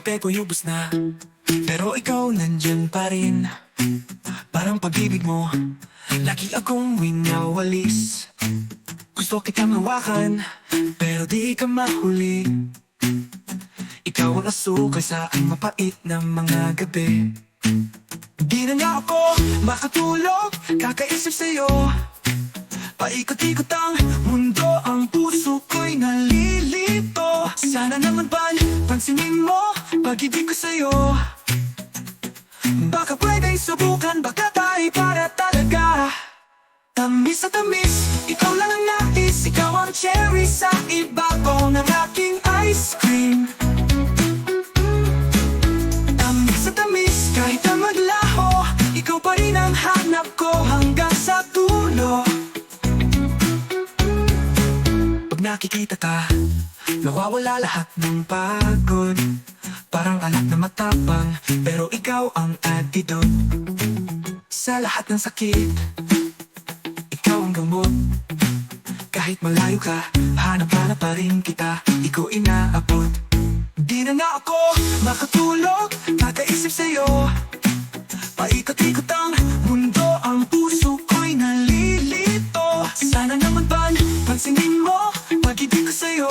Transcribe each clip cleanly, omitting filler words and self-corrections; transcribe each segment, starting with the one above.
kape ko'y ubos na, pero ikaw nandyan pa rin. Parang pag-ibig mo, lagi akong winawalis. Gusto kitang hawakan, pero di ka mahuli. Ikaw ang asukal sa aking mapait na mga gabi. Di na nga ako makatulog, kakaisip sa'yo. Paikot-ikot ang mundo, ang puso ko'y nalilito. Sana naman pansinin mo pag-ibig ko sa'yo. Baka pwedeng subukan, baka tayo para talaga. Tamis sa tamis, ikaw lang ang nais. Ikaw ang cherry sa ibabaw ng aking ice cream. Tamis sa tamis, kahit na maglaho, ikaw pa rin ang hanap ko hanggang sa dulo. Pag nakikita ka, nawawala lahat ng pagod. Parang anak na matapang, pero ikaw ang antidote. Sa lahat ng sakit, ikaw ang gamot. Kahit malayo ka, hanap-hanap pa rin kita, ikaw inaabot. Di na nga ako makatulog, kakaisip sa'yo. Paikot-ikot ang mundo, ang puso ko'y nalilito. Sana naman pansinin mo pag-ibig ko sa'yo.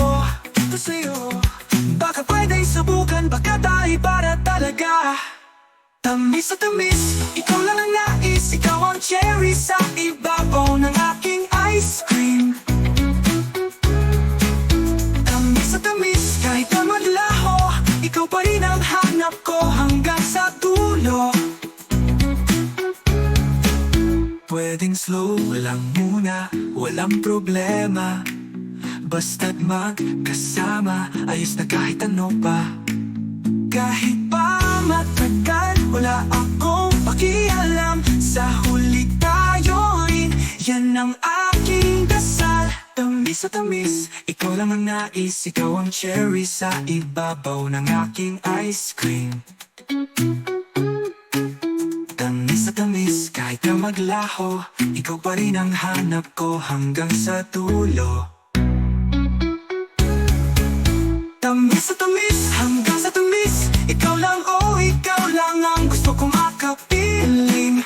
Baka pwedeng subukan, baka tayo para talaga. Tamis sa tamis, ikaw lang ang nais. Ikaw ang cherry sa ibabaw ng aking ice cream. Tamis sa tamis, kahit na maglaho, ikaw pa rin ang hanap ko hanggang sa dulo. Pwedeng slow lang muna, walang problema. Basta't magkasama, ayos na kahit ano pa. Kahit pa matagal, wala akong pakialam. Sa huli tayo rin, yan ang aking dasal. Tamis sa tamis, ikaw lang ang nais. Ikaw ang cherry sa ibabaw ng aking ice cream. Tamis sa tamis, kahit na maglaho, ikaw pa rin ang hanap ko hanggang sa dulo. Tamis sa tamis, hanggang sa tamis, ikaw lang, oh ikaw lang ang gusto kong makapiling.